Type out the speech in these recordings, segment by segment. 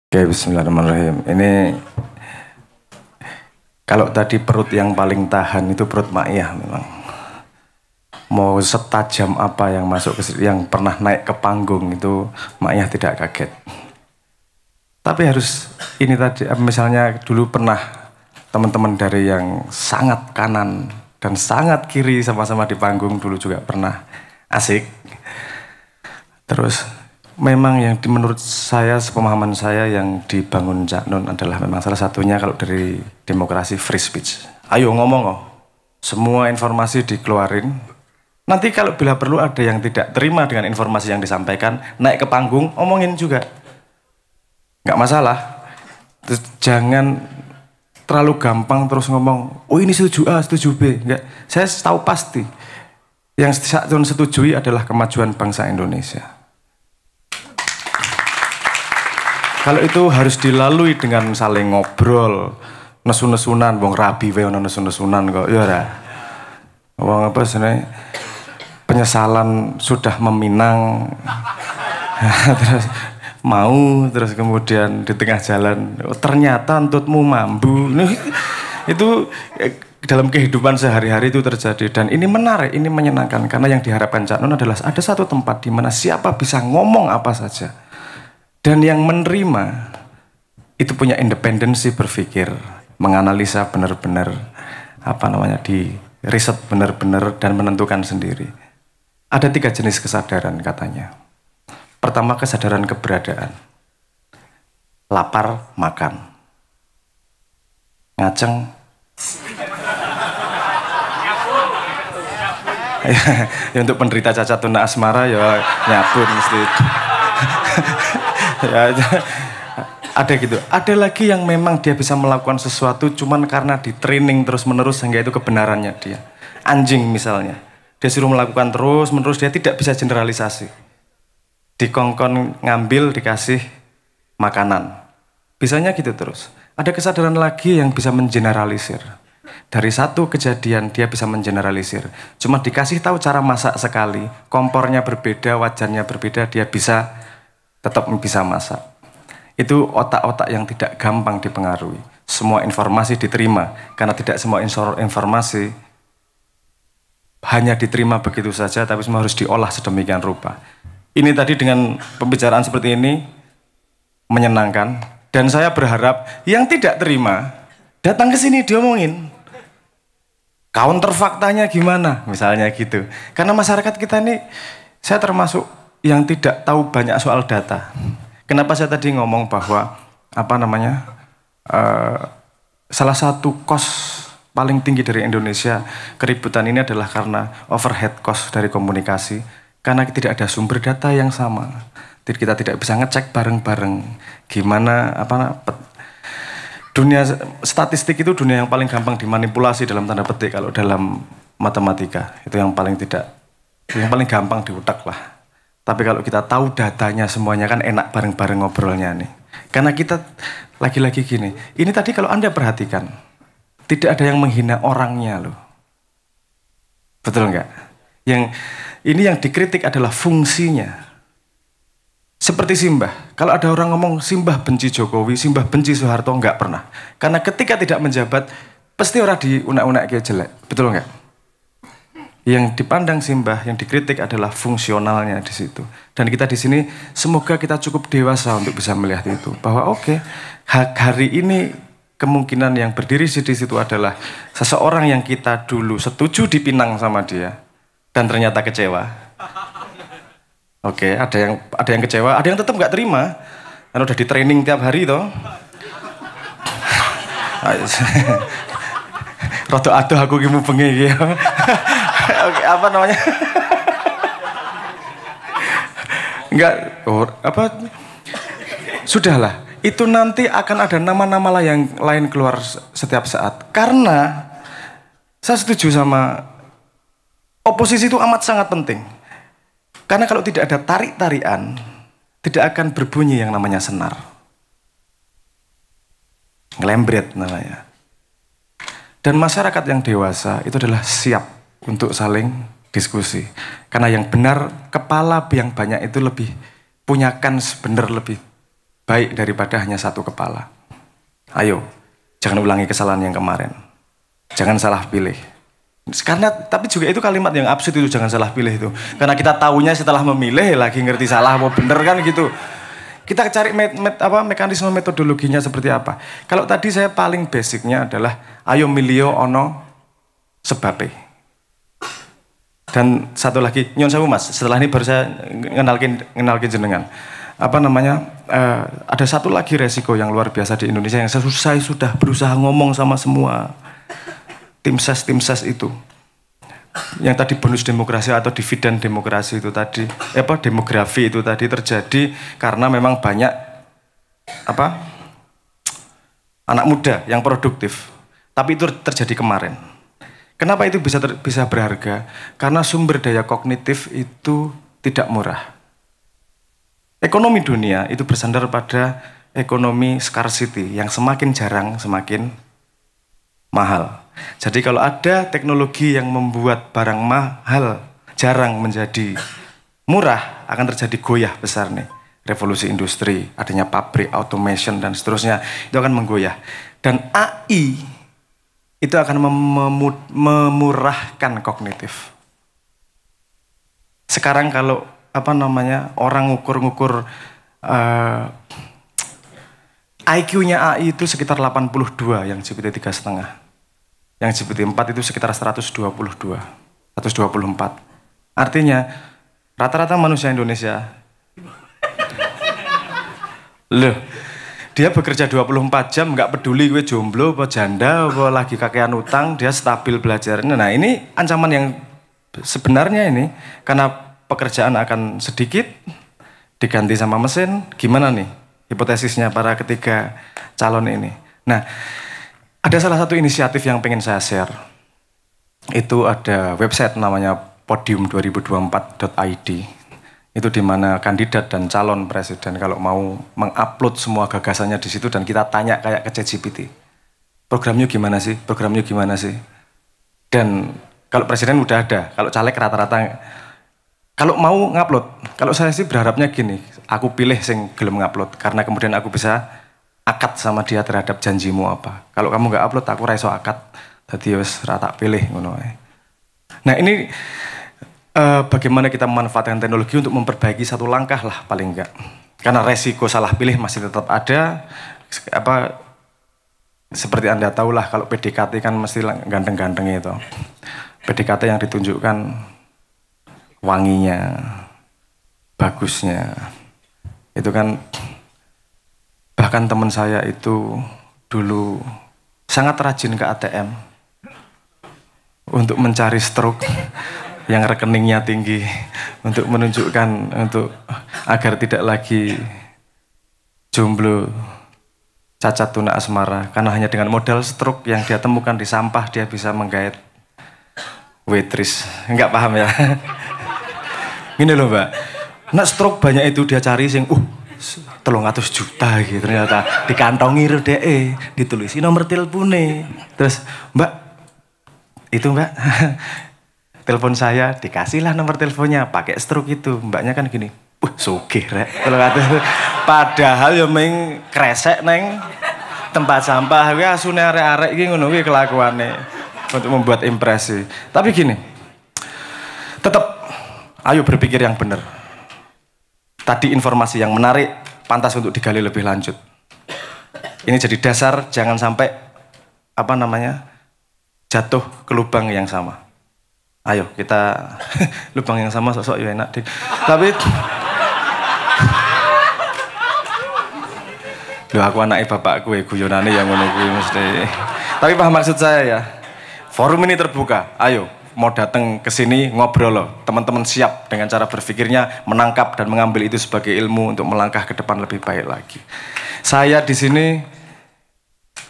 Oke, bismillahirrahmanirrahim. Ini kalau tadi perut yang paling tahan itu perut Maiyah memang. Mau setajam apa yang masuk yang pernah naik ke panggung itu Maiyah tidak kaget. Tapi harus ini tadi misalnya dulu pernah teman-teman dari yang sangat kanan dan sangat kiri sama-sama di panggung dulu juga pernah asik. Terus memang yang menurut saya, sepemahaman saya yang dibangun Cak Nun adalah memang salah satunya kalau dari demokrasi free speech. Ayo ngomong oh, semua informasi dikeluarin. Nanti kalau bila perlu ada yang tidak terima dengan informasi yang disampaikan, naik ke panggung, omongin juga. Nggak masalah. Terus jangan terlalu gampang terus ngomong, oh ini setuju A, setuju B. Nggak. Saya tahu pasti. Yang saya setujui adalah kemajuan bangsa Indonesia. Kalau itu harus dilalui dengan saling ngobrol, nesu-nesunan, wong rabi wae ono nesu-nesunan kok, ya ora. Wong apa sebenarnya penyesalan sudah meminang. Terus mau terus kemudian di tengah jalan oh, ternyata entutmu mambu. Itu dalam kehidupan sehari-hari itu terjadi dan ini menarik, ini menyenangkan karena yang diharapkan Cak Nun adalah ada satu tempat di mana siapa bisa ngomong apa saja. Dan yang menerima itu punya independensi berpikir, menganalisa benar-benar apa namanya di riset benar-benar dan menentukan sendiri. Ada 3 jenis kesadaran katanya. Pertama kesadaran keberadaan. Lapar makan. Ngaceng. Ya, untuk penderita cacat tuna asmara ya nyabun mesti. Ya, ada gitu. Ada lagi yang memang dia bisa melakukan sesuatu cuman karena di training terus menerus sehingga itu kebenarannya dia. Anjing misalnya, dia suruh melakukan terus menerus, dia tidak bisa generalisasi. Dikongkon ngambil dikasih makanan, bisanya gitu terus. Ada kesadaran lagi yang bisa mengeneralisir. Dari satu kejadian dia bisa mengeneralisir. Cuma dikasih tahu cara masak sekali, kompornya berbeda, wajannya berbeda, dia bisa tetap bisa masak. Itu otak-otak yang tidak gampang dipengaruhi. Semua informasi diterima, karena tidak semua informasi hanya diterima begitu saja, tapi semua harus diolah sedemikian rupa. Ini tadi dengan pembicaraan seperti ini menyenangkan, dan saya berharap yang tidak terima datang ke sini diomongin. Counter faktanya gimana, misalnya gitu. Karena masyarakat kita ini, saya termasuk yang tidak tahu banyak soal data. Kenapa saya tadi ngomong bahwa apa namanya salah satu cost paling tinggi dari Indonesia keributan ini adalah karena overhead cost dari komunikasi, karena tidak ada sumber data yang sama. Kita tidak bisa ngecek bareng-bareng gimana dunia statistik itu dunia yang paling gampang dimanipulasi dalam tanda petik kalau dalam matematika itu yang paling gampang diutak lah. Tapi kalau kita tahu datanya semuanya kan enak bareng-bareng ngobrolnya nih. Karena kita lagi-lagi gini, ini tadi kalau Anda perhatikan, tidak ada yang menghina orangnya loh. Betul nggak? Yang dikritik adalah fungsinya. Seperti Simbah, kalau ada orang ngomong Simbah benci Jokowi, Simbah benci Soeharto, nggak pernah. Karena ketika tidak menjabat, pasti orang diunak-unak kayak jelek. Betul nggak? Yang dipandang Simbah, yang dikritik adalah fungsionalnya di situ. Dan kita di sini semoga kita cukup dewasa untuk bisa melihat itu. Bahwa oke, hari ini kemungkinan yang berdiri di situ adalah seseorang yang kita dulu setuju dipinang sama dia dan ternyata kecewa. Oke, ada yang kecewa, ada yang tetap nggak terima. Karena udah di training tiap hari toh. Roto aduh aku ki bengi ya. Oke, apa namanya? Enggak, sudahlah. Itu nanti akan ada nama-nama yang lain keluar setiap saat. Karena saya setuju sama oposisi itu amat sangat penting. Karena kalau tidak ada tarik-tarian, tidak akan berbunyi yang namanya senar. Ngelembret namanya. Dan masyarakat yang dewasa itu adalah siap untuk saling diskusi. Karena yang benar, kepala yang banyak itu lebih punya kans benar lebih baik daripada hanya satu kepala. Ayo, jangan ulangi kesalahan yang kemarin. Jangan salah pilih. Karena tapi juga itu kalimat yang absurd itu, jangan salah pilih itu. Karena kita tahunya setelah memilih lagi ngerti salah mau bener kan gitu. Kita cari mekanisme metodologinya seperti apa. Kalau tadi saya paling basicnya adalah ayo milio ono sebabe. Dan satu lagi, nyon sewu Mas, setelah ini baru saya ngenalkin jenengan. Ada satu lagi resiko yang luar biasa di Indonesia yang saya sudah berusaha ngomong sama semua tim ses itu. Yang tadi bonus demokrasi atau dividen demokrasi itu tadi, demografi itu tadi terjadi karena memang banyak anak muda yang produktif. Tapi itu terjadi kemarin. Kenapa itu bisa berharga? Karena sumber daya kognitif itu tidak murah. Ekonomi dunia itu bersandar pada ekonomi scarcity yang semakin jarang semakin mahal. Jadi kalau ada teknologi yang membuat barang mahal jarang menjadi murah, akan terjadi goyah besar nih. Revolusi industri, adanya pabrik, automation dan seterusnya, itu akan menggoyah. Dan AI itu akan memurahkan kognitif. Sekarang kalau orang ngukur IQ-nya AI itu sekitar 82 yang GPT 3,5. Yang GPT 4 itu sekitar 124. Artinya rata-rata manusia Indonesia loh, dia bekerja 24 jam nggak peduli gue jomblo apa janda apa lagi kakean utang, dia stabil belajarnya. Nah, ini ancaman yang sebenarnya ini karena pekerjaan akan sedikit diganti sama mesin. Gimana nih hipotesisnya para ketiga calon ini? Nah, ada salah satu inisiatif yang pengen saya share. Itu ada website namanya podium2024.id. Itu di mana kandidat dan calon presiden kalau mau mengupload semua gagasannya di situ dan kita tanya kayak ke ChatGPT. Programnya gimana sih? Programnya gimana sih? Dan kalau presiden udah ada, kalau caleg rata-rata kalau mau ngupload, kalau saya sih berharapnya gini, aku pilih sing gelem ngupload karena kemudian aku bisa akad sama dia terhadap janjimu apa. Kalau kamu nggak upload, aku raiso akad. Jadi wis rata pilih ngono. Nah, ini bagaimana kita memanfaatkan teknologi untuk memperbaiki satu langkah lah paling enggak. Karena resiko salah pilih masih tetap ada. Seperti Anda tahu lah kalau PDKT kan mesti ganteng-ganteng itu. PDKT yang ditunjukkan wanginya, bagusnya. Itu kan bahkan teman saya itu dulu sangat rajin ke ATM untuk mencari stroke yang rekeningnya tinggi untuk menunjukkan agar tidak lagi jomblo cacat tuna asmara karena hanya dengan modal stroke yang dia temukan di sampah dia bisa menggait waitress. Enggak paham ya? Gini loh Mbak, nah stroke banyak itu dia cari sing 300 juta gitu ternyata dikantongi RDE, ditulisi nomor telepone. Terus Mbak, itu Mbak, telepon saya, dikasihlah nomor teleponnya, pakai stroke itu. Mbaknya kan gini, sugih rek. Padahal ya meng kresek neng tempat sampah, ya asune arek-arek iki ngono kuwi kelakuane untuk membuat impresi. Tapi gini, tetap ayo berpikir yang benar. Tadi informasi yang menarik, pantas untuk digali lebih lanjut. Ini jadi dasar, jangan sampai jatuh ke lubang yang sama. Ayo kita lubang yang sama sosok ya enak deh. Tapi loh aku anaknya bapakku guyonane yang ngono kuwi mesti. Tapi paham maksud saya ya. Forum ini terbuka. Ayo mau datang ke sini ngobrol loh. Teman-teman siap dengan cara berpikirnya menangkap dan mengambil itu sebagai ilmu untuk melangkah ke depan lebih baik lagi. Saya di sini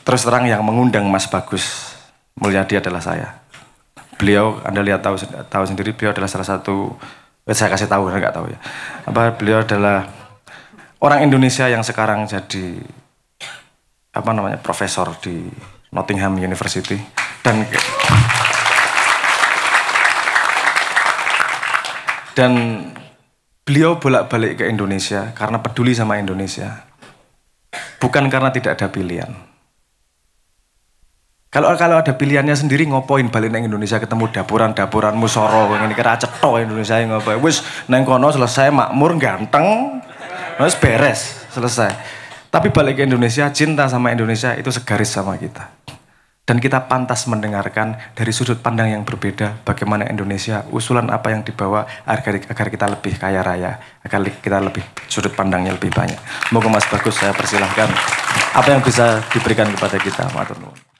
terus terang yang mengundang Mas Bagus Mulyadi adalah saya. Beliau Anda lihat tahu sendiri beliau adalah salah satu saya kasih tahu nggak tahu ya. Beliau adalah orang Indonesia yang sekarang jadi profesor di Nottingham University dan beliau bolak-balik ke Indonesia karena peduli sama Indonesia. Bukan karena tidak ada pilihan. Kalau ada pilihannya sendiri ngopoin balik nang Indonesia ketemu dapuran musoro ngene kira cetho Indonesia ngopo. Wis nang kono selesai makmur ganteng. Wis beres, selesai. Tapi balik ke Indonesia, cinta sama Indonesia itu segaris sama kita. Dan kita pantas mendengarkan dari sudut pandang yang berbeda bagaimana Indonesia, usulan apa yang dibawa agar kita lebih kaya raya, agar kita lebih sudut pandangnya lebih banyak. Moga Mas Bagus saya persilahkan apa yang bisa diberikan kepada kita. Matur nuwun.